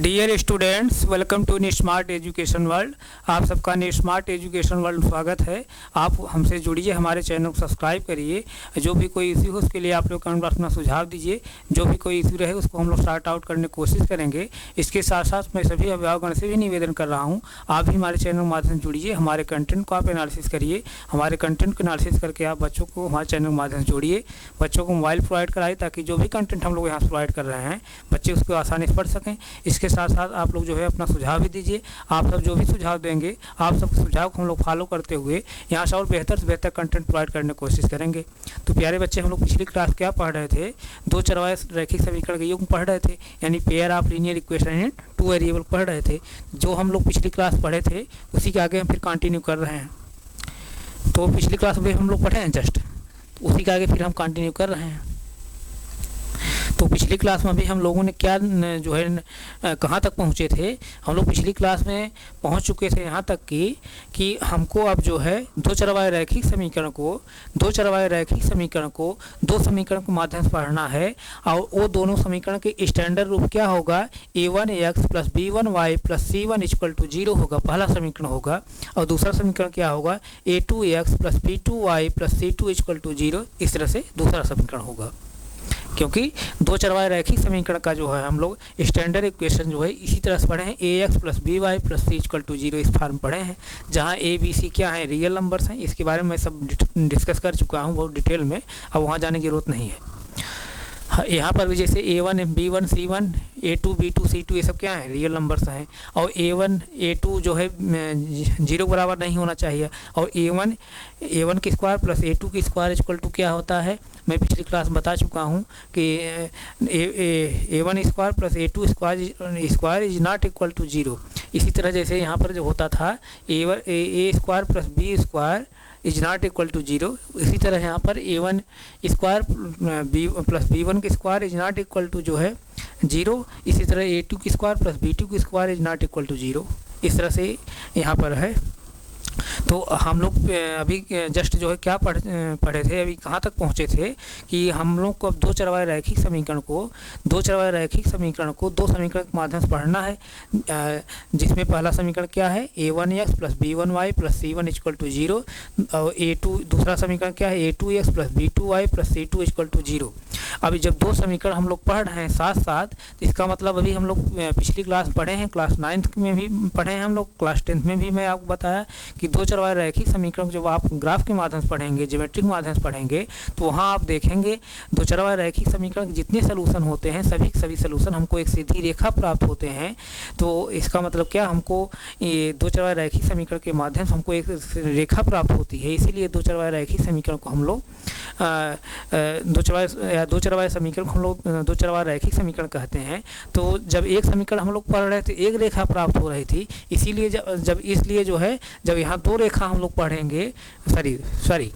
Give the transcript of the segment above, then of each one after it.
Dear students, welcome to Smart Education World. आप सबका smart Education world स्वागत है। आप हमसे जुड़िए, हमारे चैनल को सब्सक्राइब करिए। जो भी कोई इशू हो उसके लिए आप लोग कमेंट बॉक्स में सुझाव दीजिए। जो भी कोई इशू रहे उसको हम लोग सॉर्ट आउट करने की कोशिश करेंगे। इसके साथ साथ मैं सभी अभिभावकगण से भी निवेदन कर रहा हूँ, आप भी हमारे चैनल के माध्यम से जुड़िए। हमारे कंटेंट को आप एनालिसिस करिए। हमारे कंटेंट को एनालिसिस करके आप बच्चों को हमारे चैनल के माध्यम से जोड़िए। बच्चों को मोबाइल प्रोवाइड कराइए ताकि जो भी कंटेंट हम लोग यहाँ प्रोवाइड कर रहे हैं बच्चे उसको आसानी से पढ़ सकें। इसके साथ साथ आप लोग जो है अपना सुझाव भी दीजिए। आप सब जो भी सुझाव देंगे, आप सब सुझाव को हम लोग फॉलो करते हुए यहाँ से और बेहतर से बेहतर कंटेंट प्रोवाइड करने की कोशिश करेंगे। तो प्यारे बच्चे, हम लोग पिछली क्लास क्या पढ़ रहे थे? दो चरवाहे रैखिक समीकरण के युग्म पढ़ रहे थे, यानी pair of linear equation in two variable पढ़ रहे थे। जो हम लोग पिछली क्लास पढ़े थे उसी के आगे हम फिर कंटिन्यू कर रहे हैं। तो पिछली क्लास में हम लोग पढ़े हैं जस्ट, उसी के आगे फिर हम कंटिन्यू कर रहे हैं। तो पिछली क्लास में भी हम लोगों ने क्या जो है कहाँ तक पहुँचे थे? हम लोग पिछली क्लास में पहुँच चुके थे यहाँ तक कि हमको अब जो है दो चरवाहे रैखिक समीकरण को दो समीकरण के माध्यम से पढ़ना है। और वो दोनों समीकरण के स्टैंडर्ड रूप क्या होगा? a1x plus b1y plus c1 equal to 0 होगा, पहला समीकरण होगा। और दूसरा समीकरण क्या होगा? a2x plus b2y plus c2 equal to 0। इस तरह से दूसरा समीकरण होगा, क्योंकि दो चरवाहे रैखिक समीकरण का जो है हम लोग स्टैंडर्ड इक्वेशन जो है इसी तरह से पढ़े हैं। ax plus by plus c equal to 0 इस फॉर्म पढ़े हैं, जहाँ a b c क्या है? रियल नंबर्स हैं। इसके बारे में मैं सब डिस्कस कर चुका हूँ बहुत डिटेल में, अब वहाँ जाने की जरूरत नहीं है। यहाँ पर भी जैसे a1 b1 c1 a2 b2 c2 ये सब क्या है? रियल नंबर्स हैं। और a1 a2 जो है 0 बराबर नहीं होना चाहिए। और a1 की स्क्वायर प्लस a2 की स्क्वायर इक्वल टू क्या होता है? मैं पिछली क्लास में बता चुका हूँ कि a1 square plus a2 square is not equal to 0। इसी तरह जैसे यहाँ पर जो होता था a square plus b square is not equal to 0, इसी तरह यहाँ पर a1 square b plus b1 की square is not equal to जो है 0। इसी तरह a2 की स्क्वायर प्लस b2 की square is not equal to 0। इस तरह से यहाँ पर है। तो हम लोग अभी जस्ट जो है क्या पढ़े थे, अभी कहाँ तक पहुँचे थे कि हम लोग को अब दो चरवाहे रैखिक समीकरण को दो समीकरण के माध्यम से पढ़ना है, जिसमें पहला समीकरण क्या है? a1x plus b1y plus c1 equal to 0। और दूसरा समीकरण क्या है? a2x plus b2y plus c2 equal to 0। अभी जब दो समीकरण हम लोग पढ़ रहे हैं साथ साथ, तो इसका मतलब अभी हम लोग पिछली क्लास पढ़े हैं, क्लास 9th में भी पढ़े हैं हम लोग, क्लास 10th में भी मैं आपको बताया कि दो चरवाहे रैखिक समीकरण जब आप ग्राफ के माध्यम से पढ़ेंगे, ज्योमेट्रिक माध्यम से पढ़ेंगे, तो वहाँ आप देखेंगे दो चरवाहे रैखिक समीकरण के जितने सोल्यूशन होते हैं सभी सोल्यूशन हमको एक सीधी रेखा प्राप्त होते हैं। तो इसका मतलब क्या? हमको ये दो चरवाहे रैखिक समीकरण के माध्यम से हमको एक रेखा प्राप्त होती है। इसीलिए दो चरवाहे रैखिक समीकरण को हम लोग दो चरवाहे समीकरण को हम लोग दो चरवाहे रैखिक समीकरण कहते हैं। तो जब एक समीकरण हम लोग पढ़ रहे थे एक रेखा प्राप्त हो रही थी, इसीलिए इसलिए जो है जब यहाँ दो रेखा हम लोग पढ़ेंगे, सॉरी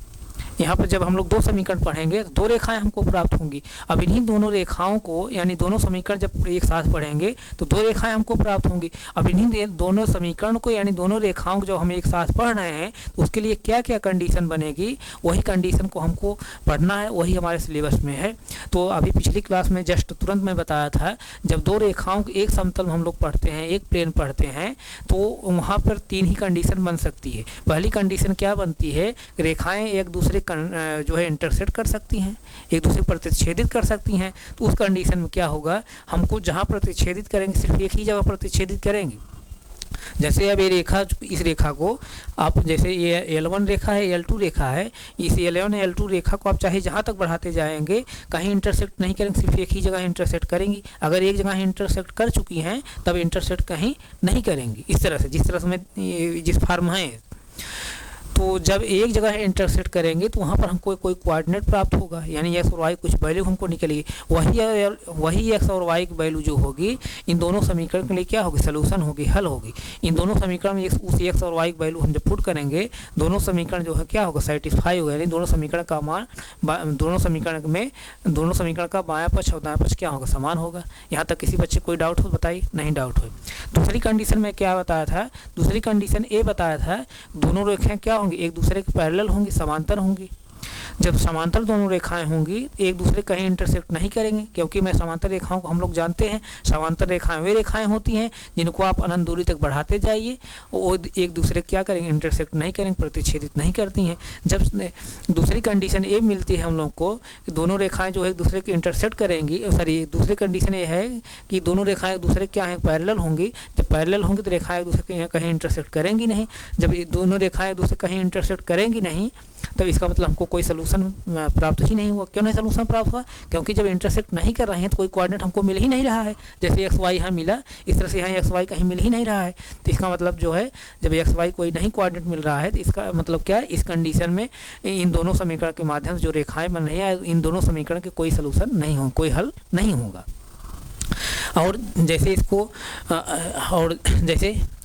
यहाँ पर जब हम लोग दो समीकरण पढ़ेंगे तो दो रेखाएं हमको प्राप्त होंगी। अब इन्हीं दोनों रेखाओं को, यानी दोनों समीकरण जब एक साथ पढ़ेंगे तो दो रेखाएं हमको प्राप्त होंगी। अब इन्हीं दोनों समीकरण को, यानी दोनों रेखाओं को जब हम एक साथ पढ़ रहे हैं तो उसके लिए क्या क्या कंडीशन बनेगी, वही कंडीशन को हमको पढ़ना है, वही हमारे सिलेबस में है। तो अभी पिछली क्लास में जस्ट तुरंत मैं बताया था, जब दो रेखाओं को एक समतल हम लोग पढ़ते हैं, एक प्लेन पढ़ते हैं, तो वहाँ पर तीन ही कंडीशन बन सकती है। पहली कंडीशन क्या बनती है? रेखाएँ एक दूसरे जो है इंटरसेक्ट कर सकती हैं, एक दूसरे को प्रतिच्छेदित कर सकती हैं। तो उस कंडीशन में क्या होगा? हमको जहाँ प्रतिच्छेदित करेंगे सिर्फ एक ही जगह प्रतिच्छेदित करेंगे। जैसे अब ये रेखा, इस रेखा को आप, जैसे ये L1 रेखा है, L2 रेखा है, इस L1 L2 रेखा को आप चाहे जहाँ तक बढ़ाते जाएंगे कहीं इंटरसेक्ट नहीं करेंगे, सिर्फ एक ही जगह इंटरसेक्ट करेंगी। अगर एक जगह इंटरसेक्ट कर चुकी हैं तब इंटरसेक्ट कहीं नहीं करेंगी। इस तरह से, जिस तरह से मैं जिस फॉर्म है, तो जब एक जगह इंटरसेक्ट करेंगे तो वहाँ पर हमको कोई कोऑर्डिनेट प्राप्त होगा, यानी एक्स और वाई कुछ वैल्यू हमको निकलेगी। वही एक्स और वाई की वैल्यू जो होगी इन दोनों समीकरण के लिए क्या होगी? सोल्यूशन होगी, हल होगी। इन दोनों समीकरण में उस एक्स और वाई की वैल्यू हम जब पुट करेंगे, दोनों समीकरण जो है क्या होगा? सेटिस्फाई होगा, यानी दोनों समीकरण का मान, दोनों समीकरण का बायां पक्ष और दायां पक्ष क्या होगा? समान होगा। यहाँ तक किसी बच्चे कोई डाउट हो बताइए? नहीं डाउट हो। दूसरी कंडीशन में क्या बताया था? दूसरी कंडीशन ये बताया था दोनों रेखाएं क्या होंगी? एक दूसरे के पैरेलल होंगी, समांतर होंगी। जब समांतर दोनों रेखाएं होंगी एक दूसरे कहीं इंटरसेक्ट नहीं करेंगे, क्योंकि मैं समांतर रेखाओं को हम लोग जानते हैं, समांतर रेखाएं वे रेखाएं होती हैं जिनको आप अनंत दूरी तक बढ़ाते जाइए, वो एक दूसरे क्या करेंगे, इंटरसेक्ट नहीं करेंगे, प्रतिच्छेदित नहीं करती हैं। जब दूसरी कंडीशन ये मिलती है हम लोग को कि दोनों रेखाएं जो है एक दूसरे के इंटरसेक्ट करेंगी, सॉरी दूसरी कंडीशन ये है कि दोनों रेखाएं एक दूसरे क्या है, पैरेलल होंगी। जब पैरेलल होंगी तो रेखाएं एक दूसरे के कहीं इंटरसेक्ट करेंगी नहीं। जब ये दोनों रेखाएं एक दूसरे कहीं इंटरसेक्ट करेंगी नहीं तब इसका मतलब हमको कोई सलूशन प्राप्त ही नहीं हुआ। क्यों नहीं सलूशन प्राप्त हुआ? क्योंकि जब इंटरसेक्ट नहीं कर रहे हैं तो कोई कोऑर्डिनेट हमको मिल ही नहीं रहा है। जैसे एक्स वाई यहाँ मिला, इस तरह से यहाँ एक्स वाई कहीं मिल ही नहीं रहा है। तो इसका मतलब जो है जब एक्स वाई कोई नहीं कोऑर्डिनेट मिल रहा है तो इसका मतलब क्या है, इस कंडीशन में इन दोनों समीकरण के माध्यम से जो रेखाएं बन रही हैं इन दोनों समीकरण के कोई सलूशन नहीं हो, कोई हल नहीं होगा। और जैसे इसको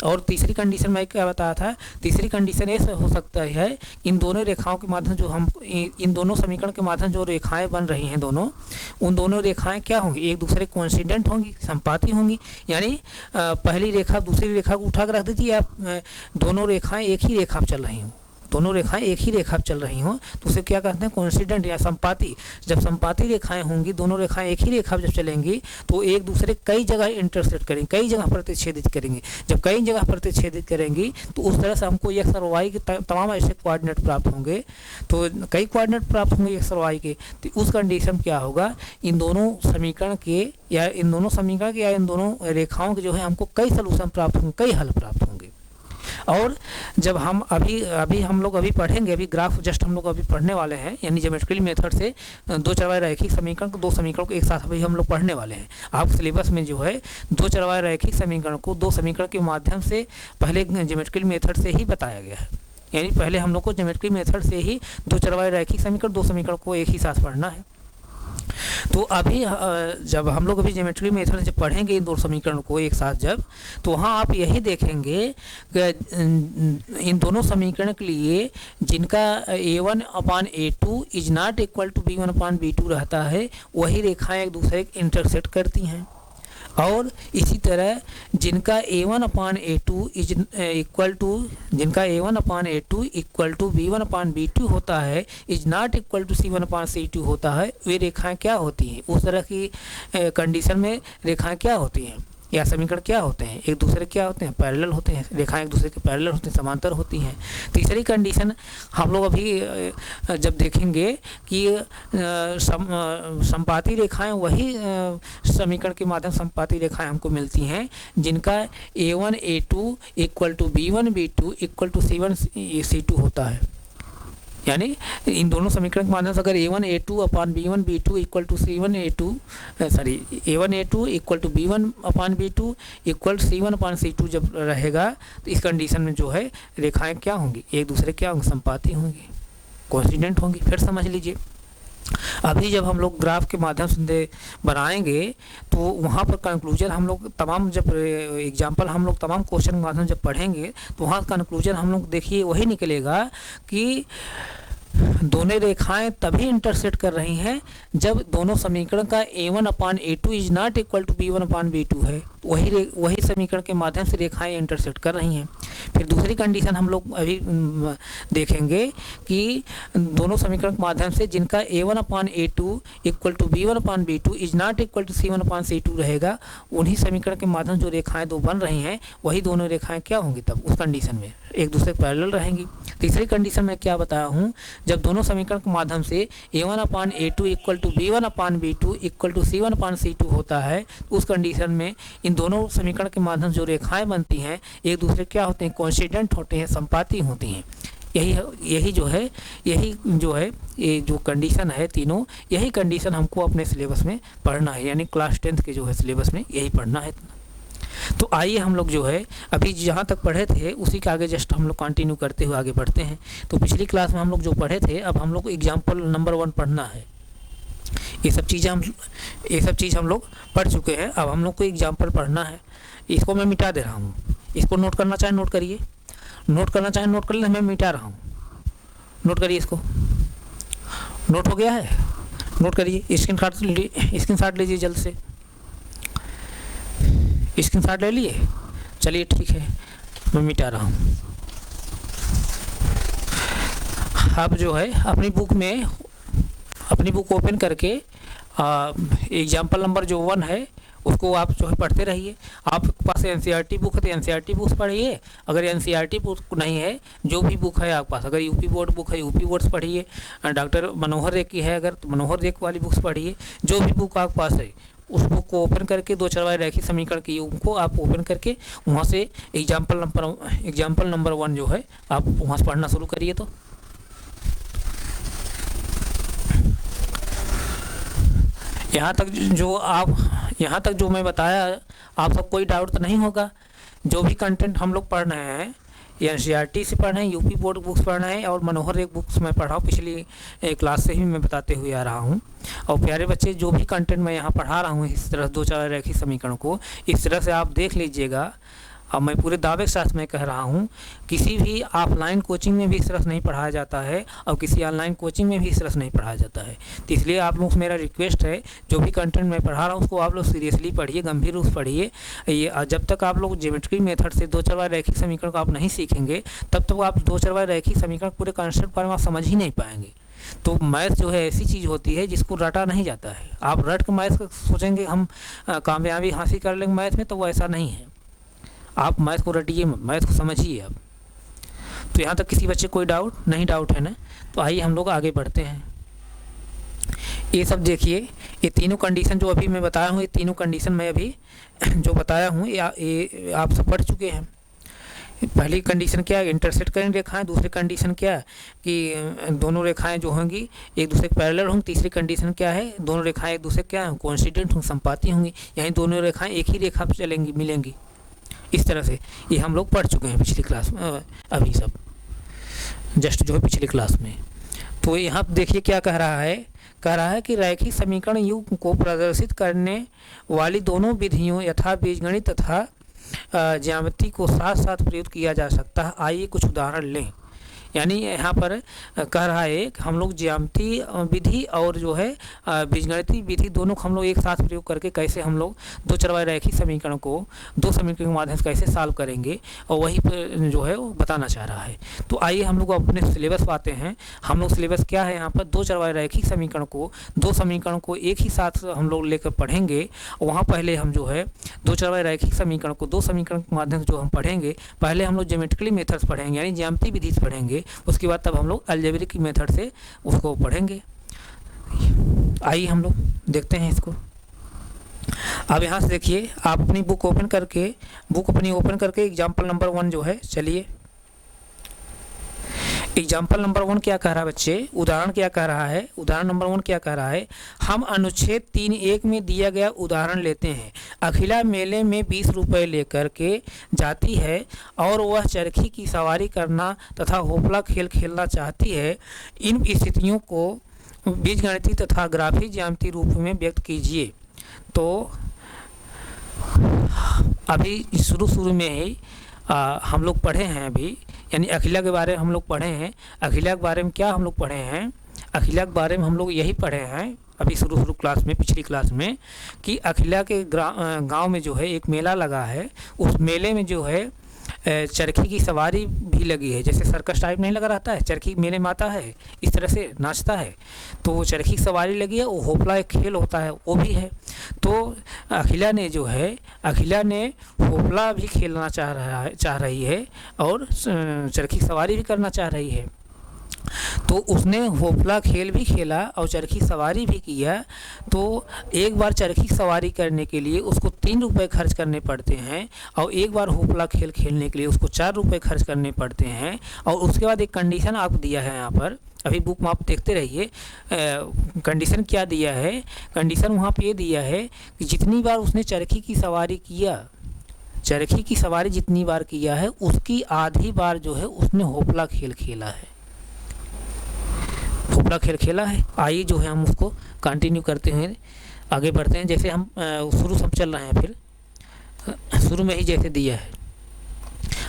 और तीसरी कंडीशन में क्या बताया था, तीसरी कंडीशन ऐसा हो सकता है इन दोनों रेखाओं के माध्यम जो हम इन दोनों समीकरण के माध्यम जो रेखाएं बन रही हैं दोनों, उन दोनों रेखाएं क्या होंगी, एक दूसरे कोइंसिडेंट होंगी, संपाती होंगी। यानी पहली रेखा दूसरी रेखा को उठा कर रख दीजिए आप, दोनों रेखाएं एक ही रेखा पर चल रही हों, दोनों रेखाएं एक ही रेखा पर चल रही हों तो उसे क्या कहते हैं, कोइंसिडेंट या संपाती। जब संपाती रेखाएं होंगी, दोनों रेखाएं एक ही रेखा पर जब चलेंगी तो एक दूसरे कई जगह इंटरसेक्ट करेंगी, कई जगह प्रतिच्छेदित करेंगी। जब कई जगह प्रतिच्छेदित करेंगी तो उस तरह से हमको एक्स और वाई के तमाम ऐसे कोऑर्डिनेट प्राप्त होंगे। तो कई कोऑर्डिनेट प्राप्त होंगे एक्स और वाई के, तो उस कंडीशन क्या होगा, इन दोनों समीकरण के या इन दोनों रेखाओं के जो है हमको कई सलूशन प्राप्त होंगे, कई हल प्राप्त होंगे। और जब हम अभी हम लोग अभी पढ़ेंगे, अभी ग्राफ जस्ट हम लोग अभी पढ़ने वाले हैं, यानी ज्योमेट्रिकल मेथड से दो चरवाए रैखिक समीकरण को, दो समीकरण को एक साथ अभी हम लोग पढ़ने वाले हैं। आप सिलेबस में जो है दो चरवाए रैखिक समीकरण को दो समीकरण के माध्यम से पहले ज्योमेट्रिकल मेथड से ही बताया गया है। यानी पहले हम लोग को ज्योमेट्रिकल मेथड से ही दो चरवाए रैखिक समीकरण, दो समीकरण को एक ही साथ पढ़ना है। तो अभी जब हम लोग अभी ज्योमेट्री मेथड से पढ़ेंगे इन दो समीकरण को एक साथ जब, तो वहाँ आप यही देखेंगे कि इन दोनों समीकरण के लिए जिनका a1/a2 is not equal to b1/b2 रहता है, वही रेखाएं एक दूसरे को इंटरसेक्ट करती हैं। और इसी तरह जिनका a1/a2 इक्वल टू b1/b2 होता है, is not equal to c1/c2 होता है, वे रेखाएं क्या होती हैं, उस तरह की कंडीशन में रेखाएं क्या होती हैं या समीकरण क्या होते हैं, एक दूसरे क्या होते हैं, पैरेलल होते हैं, रेखाएं एक दूसरे के पैरेलल होते हैं, समांतर होती हैं। तीसरी कंडीशन हम लोग अभी जब देखेंगे कि संपाती रेखाएं वही समीकरण के माध्यम संपाती रेखाएं हमको मिलती हैं जिनका a1/a2 equal to b1/b2 equal to c1/c2 होता है। यानी इन दोनों समीकरण के माध्यम से अगर a1/a2/b1/b2 equal to a1/a2 equal to b1/b2 equal c1/c2 जब रहेगा तो इस कंडीशन में जो है रेखाएं क्या होंगी, एक दूसरे क्या होंगी, संपाती होंगी, कोइंसिडेंट होंगी। फिर समझ लीजिए, अभी जब हम लोग ग्राफ के माध्यम से बनाएंगे तो वहाँ पर कंक्लूजन हम लोग तमाम जब एग्जाम्पल हम लोग तमाम क्वेश्चन के माध्यम जब पढ़ेंगे तो वहाँ कंक्लूजन हम लोग देखिए वही निकलेगा कि दोनों रेखाएं तभी इंटरसेक्ट कर रही हैं जब दोनों समीकरण का a1/a2 is not equal to b1/b2 है, वही समीकरण के माध्यम से रेखाएं इंटरसेक्ट कर रही हैं। फिर दूसरी कंडीशन हम लोग अभी देखेंगे कि दोनों समीकरण के माध्यम से जिनका a1/a2 equal to b1/b2 is not equal to c1/c2 रहेगा, उन्हीं समीकरण के माध्यम जो रेखाएं दो बन रही हैं वही दोनों रेखाएं क्या होंगी तब उस कंडीशन में एक दूसरे के पैरेलल रहेंगी। तीसरी कंडीशन में क्या बताया हूँ, जब दोनों समीकरण के माध्यम से a1/a2 equal to b1/b2 equal to c1/c2 होता है, उस कंडीशन में इन दोनों समीकरण के माध्यम जो रेखाएं बनती हैं एक दूसरे क्या होते हैं, कोइंसिडेंट होते हैं, संपाती होती हैं। यही जो है ये जो कंडीशन है तीनों, यही कंडीशन हमको अपने सिलेबस में पढ़ना है, यानी क्लास 10th के जो है सिलेबस में यही पढ़ना है। तो आइए हम लोग जो है अभी जहाँ तक पढ़े थे उसी के आगे जस्ट हम लोग कंटिन्यू करते हुए आगे बढ़ते हैं। तो पिछली क्लास में हम लोग जो पढ़े थे, अब हम लोग एग्जाम्पल नंबर 1 पढ़ना है। ये सब चीज़ हम लोग पढ़ चुके हैं, अब हम लोग को एग्जाम्पल पढ़ना है। इसको मैं मिटा दे रहा हूँ, इसको नोट करना चाहे नोट करिए, नोट करना चाहे नोट कर लें, मैं मिटा रहा हूँ, नोट करिए। इसको नोट हो गया है, नोट करिए, स्क्रीनशॉट लीजिए जल्द से, स्क्रीनशॉट ले लिए, चलिए ठीक है, मैं मिटा रहा हूँ। आप जो है अपनी बुक ओपन करके एग्जाम्पल नंबर जो 1 है उसको आप जो है पढ़ते रहिए। आपके पास एनसीईआरटी बुक है तो एनसीईआरटी बुक्स पढ़िए, अगर एनसीईआरटी बुक नहीं है, जो भी बुक है आपके पास, अगर यूपी बोर्ड बुक है यूपी बोर्ड्स पढ़िए, डॉक्टर मनोहर रेख की है अगर तो मनोहर रेख वाली बुक्स पढ़िए। जो भी बुक आपके पास है उस बुक को ओपन करके दो चरवाहे रैखिक समीकरण की उनको आप ओपन करके वहाँ से एग्जाम्पल नंबर 1 जो है आप वहाँ से पढ़ना शुरू करिए। तो यहाँ तक जो मैं बताया आप सब कोई डाउट तो नहीं होगा। जो भी कंटेंट हम लोग पढ़ रहे हैं एनसीईआरटी से पढ़ रहे हैं, यूपी बोर्ड बुक्स पढ़ रहे हैं और मनोहर एक बुक्स मैं पढ़ा हूँ, पिछली क्लास से ही मैं बताते हुए आ रहा हूँ। और प्यारे बच्चे जो भी कंटेंट मैं यहाँ पढ़ा रहा हूँ इस तरह दो चार रैखिक समीकरण को इस तरह से आप देख लीजिएगा। अब मैं पूरे दावे के साथ में कह रहा हूँ किसी भी ऑफलाइन कोचिंग में भी इस तरह से नहीं पढ़ाया जाता है और किसी ऑनलाइन कोचिंग में भी इस तरह से नहीं पढ़ाया जाता है। तो इसलिए आप लोग से मेरा रिक्वेस्ट है जो भी कंटेंट मैं पढ़ा रहा हूँ उसको आप लोग सीरियसली पढ़िए, गंभीर रूप से पढ़िए। ये जब तक आप लोग ज्योमेट्री मेथड से दो चरवाहे रैखिक समीकरण को आप नहीं सीखेंगे तब तक आप दो चरवाहे रैखिक समीकरण पूरे कॉन्सेप्ट पर आप समझ ही नहीं पाएंगे। तो मैथ जो है ऐसी चीज़ होती है जिसको रटा नहीं जाता है। आप रट के मैथ सोचेंगे हम कामयाबी हासिल कर लेंगे मैथ में, तो वो ऐसा नहीं है। आप मैथ को रटिए, मैथ को समझिए आप। तो यहाँ तक किसी बच्चे कोई डाउट है ना? तो आइए हम लोग आगे बढ़ते हैं। ये सब देखिए, ये तीनों कंडीशन जो अभी मैं बताया हूँ, ये तीनों कंडीशन मैं अभी जो बताया हूँ ये आप सब पढ़ चुके हैं। पहली कंडीशन क्या है, इंटरसेक्ट करेंगे रेखाएं। दूसरी कंडीशन क्या है कि दोनों रेखाएं जो होंगी एक दूसरे के पैरेलल होंगी। तीसरी कंडीशन क्या है, दोनों रेखाएं एक दूसरे क्या होंगी, कोइंसिडेंट होंगी, संपाती होंगी, यानी दोनों रेखाएं एक ही रेखा पर चलेंगी, मिलेंगी। इस तरह से ये हम लोग पढ़ चुके हैं पिछली क्लास में, अभी सब जस्ट जो है पिछली क्लास में। तो यहाँ देखिए क्या कह रहा है कि रैखिक समीकरण युग्म को प्रदर्शित करने वाली दोनों विधियों यथा बीजगणित तथा ज्यामिति को साथ साथ प्रयुक्त किया जा सकता है। आइए कुछ उदाहरण लें। यानी यहाँ पर कह रहा है कि हम लोग ज्यामिति विधि और जो है बीजगणितीय विधि दोनों को हम लोग एक साथ प्रयोग करके कैसे हम लोग दो चरवाहे रैखिक समीकरण को दो समीकरण के माध्यम से कैसे सॉल्व करेंगे और वही पर जो है वो बताना चाह रहा है। तो आइए हम लोग अपने सिलेबस पर आते हैं। हम लोग सिलेबस क्या है यहाँ पर, दो चरवाहे रैखिक समीकरण को दो समीकरण को एक ही साथ हम लोग लेकर पढ़ेंगे। वहाँ पहले हम जो है दो चरवाहे रैखिक समीकरण को दो समीकरण के माध्यम से जो हम पढ़ेंगे, पहले हम लोग ज्योमेट्रिकल मेथड्स पढ़ेंगे यानी ज्यामितीय विधि से पढ़ेंगे। उसके बाद तब हम लोग अलजेब्रिक मेथड से उसको पढ़ेंगे। आइए हम लोग देखते हैं इसको। अब यहाँ से देखिए, आप अपनी बुक ओपन करके एग्जाम्पल नंबर 1 जो है, चलिए एग्जाम्पल नंबर 1 क्या कह रहा है बच्चे, उदाहरण क्या कह रहा है, उदाहरण नंबर 1 क्या कह रहा है। हम अनुच्छेद 3.1 में दिया गया उदाहरण लेते हैं। अखिला मेले में 20 रुपये लेकर के जाती है और वह चरखी की सवारी करना तथा होपला खेल खेलना चाहती है। इन स्थितियों को बीजगणितीय तथा ग्राफिक ज्यामितीय रूप में व्यक्त कीजिए। तो अभी शुरू में ही हम लोग पढ़े हैं अभी, यानी अखिला के बारे में हम लोग पढ़े हैं। अखिला के बारे में क्या हम लोग पढ़े हैं, अखिला के बारे में हम लोग यही पढ़े हैं अभी शुरू क्लास में, पिछली क्लास में, कि अखिला के गांव में जो है एक मेला लगा है। उस मेले में जो है चरखी की सवारी भी लगी है। जैसे सर्कस टाइप नहीं लगा रहता है, चरखी मेले में आता है इस तरह से नाचता है, तो वो चरखी की सवारी लगी है। वो होपला एक खेल होता है वो भी है। तो अखिला ने होपला भी खेलना चाह रही है और चरखी की सवारी भी करना चाह रही है। तो उसने होपला खेल भी खेला और चरखी सवारी भी किया। तो एक बार चरखी सवारी करने के लिए उसको 3 रुपये खर्च करने पड़ते हैं और एक बार होपला खेल खेलने के लिए उसको 4 रुपये खर्च करने पड़ते हैं। और उसके बाद एक कंडीशन आपको दिया है यहाँ पर, अभी बुक में आप देखते रहिए कंडीशन क्या दिया है। कंडीशन वहाँ पे ये दिया है कि जितनी बार उसने चरखी की सवारी जितनी बार किया है उसकी आधी बार जो है उसने होपला खेल खेला है। आइए जो है हम उसको कंटिन्यू करते हैं, आगे बढ़ते हैं। जैसे हम शुरू से चल रहे हैं, फिर शुरू में ही जैसे दिया है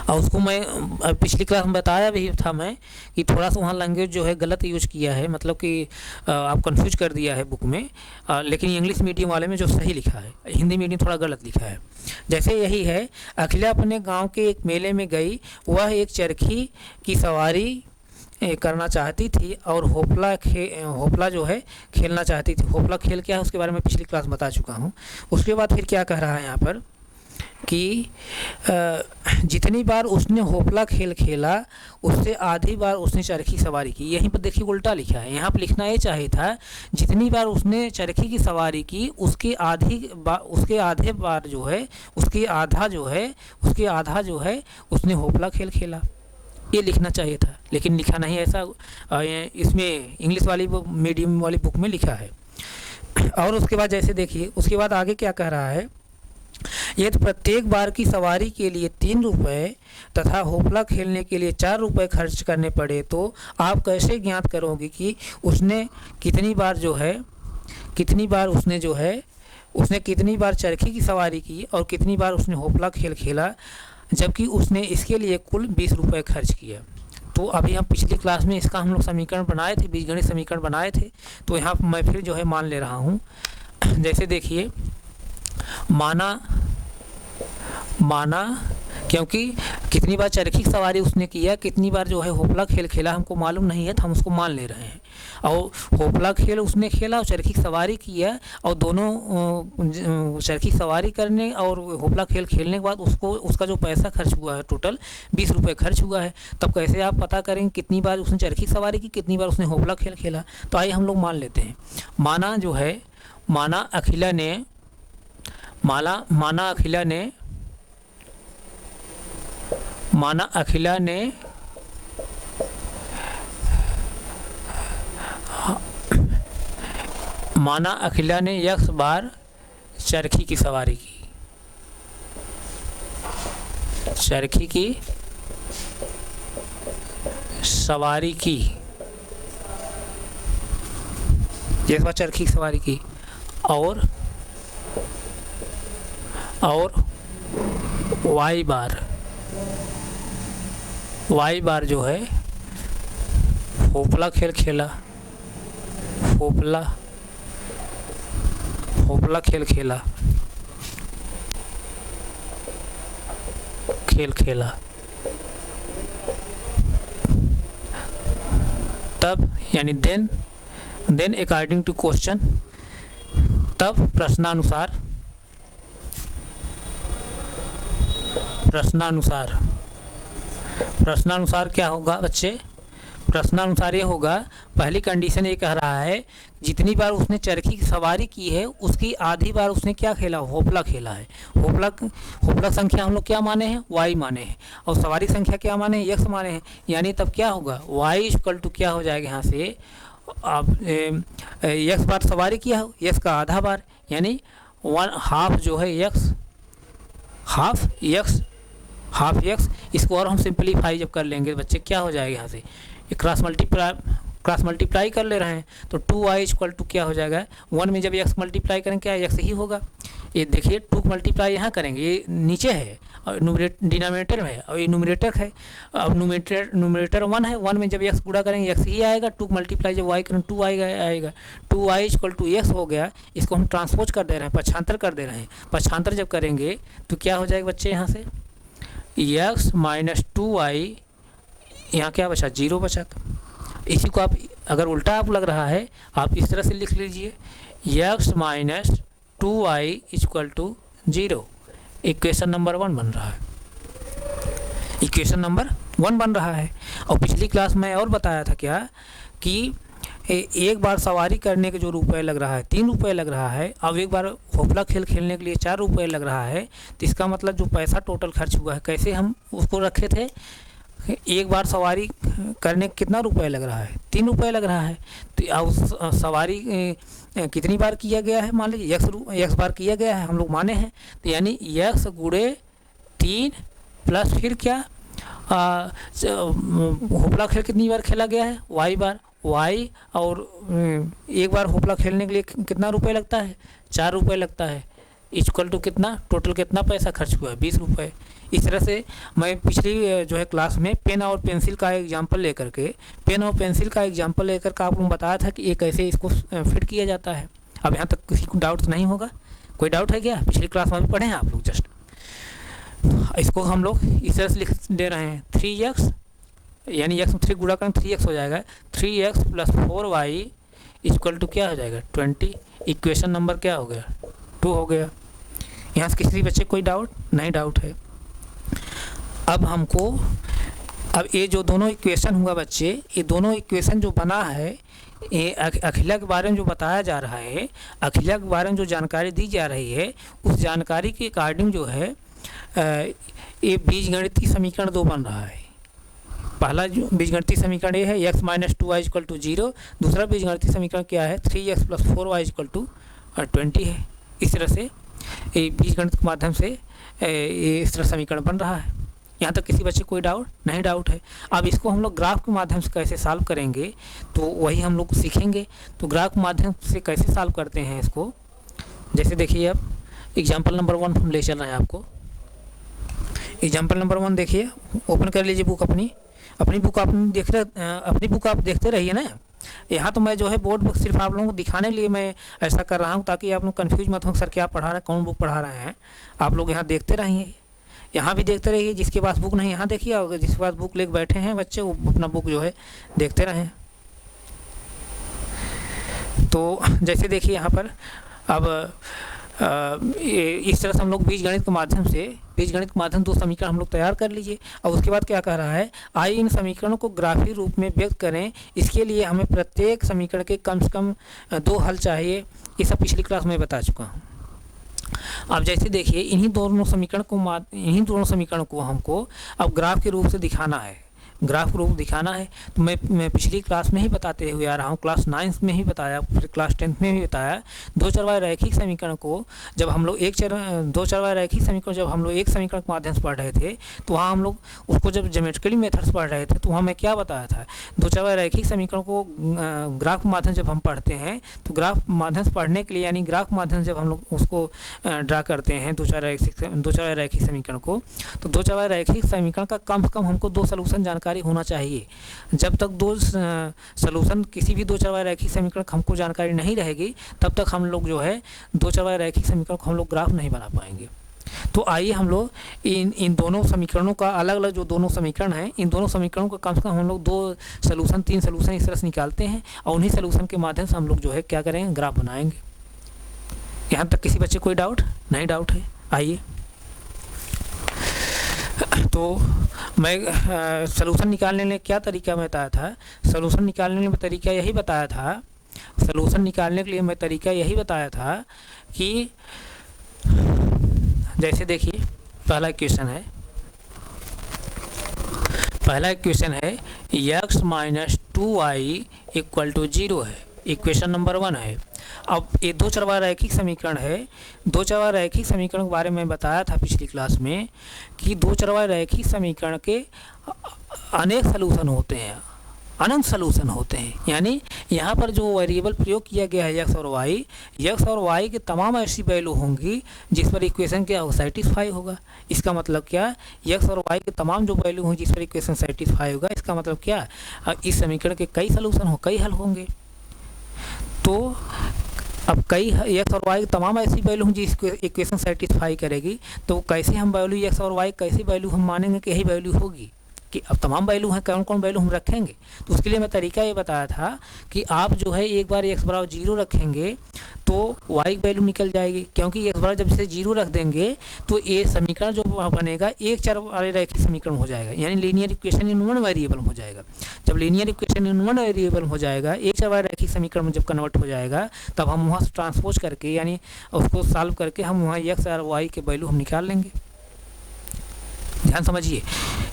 और उसको मैं पिछली क्लास में बताया भी था मैं कि थोड़ा सा वहाँ लैंग्वेज जो है गलत यूज किया है, मतलब कि आप कंफ्यूज कर दिया है बुक में, लेकिन इंग्लिश मीडियम वाले में जो सही लिखा है, हिंदी मीडियम थोड़ा गलत लिखा है। जैसे यही है, अखिला अपने गांव के एक मेले में गई, वह एक चरखी की सवारी करना चाहती थी और होपला जो है खेलना चाहती थी। होपला खेल क्या है उसके बारे में पिछली क्लास बता चुका हूँ। उसके बाद फिर क्या कह रहा है यहाँ पर कि जितनी बार उसने होपला खेल खेला उससे आधी बार उसने चरखी सवारी की। यहीं पर देखिए उल्टा लिखा है, यहाँ पर लिखना ये चाहिए था जितनी बार उसने चरखी की सवारी की उसके आधे बार जो है उसके आधा जो है उसने होपला खेल खेला, ये लिखना चाहिए था, लेकिन लिखा नहीं ऐसा। इसमें इंग्लिश वाली मीडियम वाली बुक में लिखा है। और उसके बाद जैसे देखिए उसके बाद आगे क्या कह रहा है, यदि प्रत्येक बार की सवारी के लिए 3 रुपये तथा होपला खेलने के लिए 4 रुपये खर्च करने पड़े तो आप कैसे ज्ञात करोगे कि उसने कितनी बार कितनी बार चरखी की सवारी की और कितनी बार उसने होपला खेल खेला, जबकि उसने इसके लिए कुल 20 रुपये खर्च किया। तो अभी हम पिछली क्लास में इसका हम लोग समीकरण बनाए थे, बीजगणित समीकरण बनाए थे। तो यहाँ मैं फिर जो है मान ले रहा हूँ। जैसे देखिए माना क्योंकि कितनी बार चरखी की सवारी उसने किया, कितनी बार जो है होपला खेल खेला हमको मालूम नहीं है, तो हम उसको मान ले रहे हैं। और होपला खेल उसने खेला और चरखी की सवारी किया, और दोनों चरखी सवारी करने और होपला खेल खेलने के बाद उसका जो पैसा खर्च हुआ है टोटल 20 रुपये खर्च हुआ है। तब कैसे आप पता करेंगे कितनी बार उसने चरखी की सवारी की, कितनी बार उसने होपला खेल खेला। तो आइए हम लोग मान लेते हैं। माना अखिला ने X बार चरखी की सवारी की, X बार चरखी की सवारी की और Y बार जो है होपला खेल खेला, तब यानी देन अकॉर्डिंग टू क्वेश्चन, तब प्रश्नानुसार क्या होगा बच्चे? प्रश्नानुसार ये होगा, पहली कंडीशन ये कह रहा है जितनी बार उसने चरखी की सवारी की है उसकी आधी बार उसने क्या खेला, होपला खेला है। होपला संख्या हम लोग क्या माने हैं, y माने हैं, और सवारी संख्या क्या माने हैं, x माने हैं। यानी तब क्या होगा, y इक्वल टू क्या हो जाएगा यहाँ से, आप x बार सवारी किया हो, x का आधा बार यानी 1/2 जो है हाफ x। इसको और हम सिंपलीफाई जब कर लेंगे बच्चे क्या हो जाएगा, यहाँ से क्रॉस मल्टीप्लाई कर ले रहे हैं तो 2y इक्वल टू क्या हो जाएगा, 1 में जब x मल्टीप्लाई करेंगे क्या x ही होगा। ये देखिए 2 मल्टीप्लाई यहाँ करेंगे, ये नीचे है और डिनोमिनेटर में है और ये न्यूमरेटर है। अब न्यूमरेटर 1 है, 1 में जब x गुणा करेंगे x ही आएगा, 2 मल्टीप्लाई जब y करेंगे 2 आएगा। 2y इक्वल टू x हो गया। इसको हम ट्रांसपोज कर दे रहे हैं, पक्षांतर कर दे रहे हैं। पक्षांतर जब करेंगे तो क्या हो जाएगा बच्चे, यहाँ से x माइनस 2y, यहाँ क्या बचा, 0 बचा। इसी को आप अगर उल्टा आप लग रहा है आप इस तरह से लिख लीजिए, x minus 2y equal to 0। Equation number 1 बन रहा है। और पिछली क्लास में और बताया था क्या कि एक बार सवारी करने के जो रुपए लग रहा है 3 रुपये लग रहा है, अब एक बार होपला खेल खेलने के लिए 4 रुपये लग रहा है। तो इसका मतलब जो पैसा टोटल खर्च हुआ है, कैसे हम उसको रखे थे, एक बार सवारी करने कितना रुपये लग रहा है, 3 रुपये लग रहा है। तो अब सवारी कितनी बार किया गया है, मान लीजिए x बार किया गया है, हम लोग माने हैं। तो यानी x गुणे 3 प्लस फिर क्या, होपला खेल कितनी बार खेला गया है, y बार, y और एक बार होपला खेलने के लिए कितना रुपये लगता है, 4 रुपये लगता है। इक्वल टू कितना, टोटल कितना पैसा खर्च हुआ है, 20 रुपये। इस तरह से मैं पिछली जो है क्लास में पेन और पेंसिल का एग्जांपल लेकर के आपको बताया था कि ये कैसे इसको फिट किया जाता है। अब यहाँ तक किसी को डाउट नहीं होगा, कोई डाउट है क्या? पिछली क्लास में भी पढ़े हैं आप लोग। जस्ट इसको हम लोग इस तरह से लिख दे रहे हैं, 3x यानी एक्स में 3 गुणा करें 3x हो जाएगा, 3x plus 4y equal to क्या हो जाएगा 20। इक्वेशन नंबर क्या हो गया 2 हो गया। यहाँ से किसी बच्चे कोई डाउट नहीं? डाउट है। अब ये जो दोनों इक्वेशन हुआ बच्चे, ये दोनों इक्वेशन जो बना है, ये अखिला के बारे में जो बताया जा रहा है, अखिला के बारे में जो जानकारी दी जा रही है, उस जानकारी के अकॉर्डिंग जो है ये बीजगणितीय समीकरण 2 बन रहा है। पहला जो बीजगणितीय समीकरण ये है x minus 2y equal to 0। दूसरा बीजगणितीय समीकरण क्या है 3x plus 4y equal to 20 है। इस तरह से ये बीजगणित के माध्यम से ये इस तरह समीकरण बन रहा है। यहाँ तक किसी बच्चे कोई डाउट नहीं? डाउट है। अब इसको हम लोग ग्राफ के माध्यम से कैसे सॉल्व करेंगे तो वही हम लोग सीखेंगे। तो ग्राफ के माध्यम से कैसे सॉल्व करते हैं इसको, जैसे देखिए अब एग्जाम्पल नंबर 1 हम ले चल रहे हैं आपको। एग्जाम्पल नंबर 1 देखिए, ओपन कर लीजिए बुक अपनी बुक आप देखते रहिए ना। यहाँ तो मैं जो है बोर्ड बुक सिर्फ आप लोगों को दिखाने के लिए मैं ऐसा कर रहा हूँ ताकि आप लोग कंफ्यूज मत हो सर क्या पढ़ा रहे हैं, कौन बुक पढ़ा रहे हैं। आप लोग यहाँ देखते रहिए, यहाँ भी देखते रहिए। जिसके पास बुक नहीं यहाँ देखिए, और जिसके पास बुक लेके बैठे हैं बच्चे वो अपना बुक जो है देखते रहें। तो जैसे देखिए यहाँ पर अब इस तरह से हम लोग बीजगणित के माध्यम 2 समीकरण हम लोग तैयार कर लीजिए। और उसके बाद क्या कह रहा है, आइए इन समीकरणों को ग्राफीय रूप में व्यक्त करें। इसके लिए हमें प्रत्येक समीकरण के कम से कम 2 हल चाहिए। ये सब पिछली क्लास में बता चुका हूँ। अब जैसे देखिए इन्हीं दोनों समीकरणों को हमको अब ग्राफ के रूप से दिखाना है, ग्राफ रूप दिखाना है। तो मैं पिछली क्लास में ही बताते हुए आ रहा हूँ, क्लास 9 में ही बताया, फिर क्लास 10 में भी बताया। 2 चरवाई रैखिक समीकरण को जब हम लोग 2 चरवाई रैखिक समीकरण जब हम लोग एक समीकरण के माध्यम से पढ़ रहे थे तो वहाँ हम लोग उसको जब ज्योमेट्रिकली मेथड्स पढ़ रहे थे तो वहाँ मैं क्या बताया था, 2 चरवाई रैखिक समीकरण को ग्राफ के माध्यम जब हम पढ़ते हैं तो ग्राफ माध्यम से पढ़ने के लिए यानी ग्राफ के माध्यम जब हम लोग उसको ड्रा करते हैं 2 चरवाई रैखिक समीकरण को, तो 2 चरवाई रैखिक समीकरण का कम से कम हमको 2 सलूशन जानकारी होना चाहिए। जब तक 2 सलूशन किसी भी 2 चरवाई रैखिक समीकरण हमको जानकारी नहीं रहेगी तब तक हम लोग जो है 2 चरवाई रैखिक समीकरण को हम लोग ग्राफ नहीं बना पाएंगे। तो आइए हम लोग इन दोनों समीकरणों का अलग अलग जो दोनों समीकरण हैं, इन दोनों समीकरणों का कम से कम हम लोग 2 सलूशन 3 सलूशन इस तरह से निकालते हैं और उन्हीं सलूशन के माध्यम से हम लोग जो है क्या करेंगे, ग्राफ बनाएंगे। यहाँ तक किसी बच्चे कोई डाउट नहीं? डाउट है? आइए तो मैं सलूशन निकालने में क्या तरीका मैं बताया था, सलूशन निकालने में तरीका यही बताया था, सलूशन निकालने के लिए मैं तरीका यही बताया था कि जैसे देखिए पहला इक्वेशन है x minus 2y equal to 0 है, इक्वेशन नंबर 1 है। अब ये 2 चरवाई रैखिक समीकरण है। 2 चरवाई रैखिक समीकरण के बारे में बताया था पिछली क्लास में कि 2 चरवाई रैखिक समीकरण के अनेक सलूशन होते हैं, अनंत सलूशन होते हैं। यानी यहाँ पर जो वेरिएबल प्रयोग किया गया है x और y के तमाम ऐसी वैल्यू होंगी जिस पर इक्वेशन क्या हो सेटिस्फाई होगा। इसका मतलब क्या, x और y के तमाम जो वैल्यू होंगी जिस पर इक्वेशन सेटिस्फाई होगा, इसका मतलब क्या, इस समीकरण के कई सलूशन कई हल होंगे। तो अब कई x और y तमाम ऐसी वैल्यू होंगी जिस इक्वेशन सेटिस्फाई करेगी, तो कैसे हम वैल्यू x और y कैसी वैल्यू हम मानेंगे कि यही वैल्यू होगी, कि अब तमाम वैल्यू हैं, कौन कौन वैल्यू हम रखेंगे। तो उसके लिए मैं तरीका ये बताया था कि आप जो है एक बार x बराबर 0 रखेंगे तो y की वैल्यू निकल जाएगी, क्योंकि x बराबर जब से 0 रख देंगे तो ये समीकरण जो बनेगा एक चरवाई रैखिक समीकरण हो जाएगा, यानी linear equation in one variable हो जाएगा। जब linear equation in one variable हो जाएगा, एक चरवाई रैखिक समीकरण में जब कन्वर्ट हो जाएगा, तब हम वहाँ से ट्रांसपोज करके यानी उसको सॉल्व करके हम वहाँ x और y के वैल्यू हम निकाल लेंगे। ध्यान समझिए,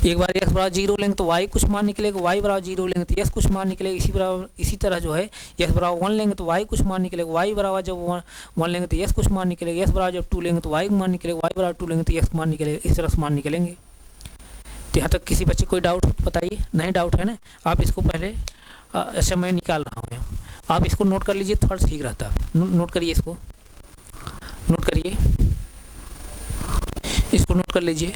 एक बार x बराबर 0 लेंगे तो y कुछ मान निकलेगा, y बराबर 0 लेंगे तो s कुछ मान निकलेगा। इसी तरह जो है s बराबर 1 लेंगे तो y कुछ मान निकलेगा, y बराबर जब 1 लेंगे तो s कुछ मान निकलेगा, s बराबर जब 2 लेंगे तो y मान निकलेगा, y बराबर 2 लेंगे तो s मान निकलेगा। इस तरह से मान निकलेंगे। तो यहाँ तक किसी बच्चे कोई डाउट बताइए? नहीं डाउट है ना? आप इसको पहले अच्छा मैं निकाल रहा हूँ, आप इसको नोट कर लीजिए, थोड़ा ठीक रहता। नोट करिए, इसको नोट करिए, इसको नोट कर लीजिए।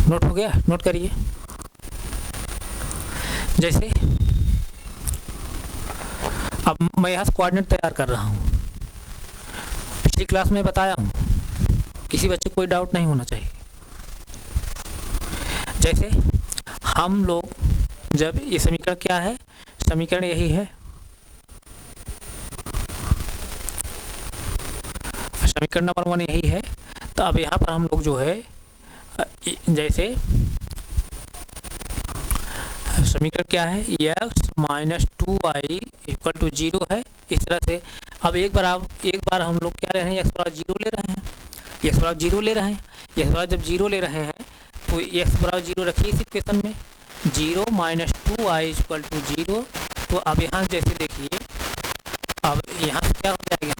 नोट हो गया? नोट करिए। जैसे अब मैं यहाँ से कोऑर्डिनेट तैयार कर रहा हूँ, पिछली क्लास में बताया हूँ, किसी बच्चे को कोई डाउट नहीं होना चाहिए। जैसे हम लोग जब ये समीकरण क्या है, समीकरण यही है, समीकरण नंबर 1 यही है। तो अब यहाँ पर हम लोग जो है जैसे समीकरण क्या है, x minus 2y equal to 0 है, इस तरह से। अब एक बार हम लोग क्या ले रहे हैं, x बराबर 0 ले रहे हैं, x बराबर 0 ले रहे हैं। x बराबर जब 0 ले रहे हैं तो x बराबर 0 रखिए इस इक्वेशन में, 0 माइनस 2y इक्वल टू 0। तो अब यहाँ जैसे देखिए, अब यहाँ से क्या हो जाएगा,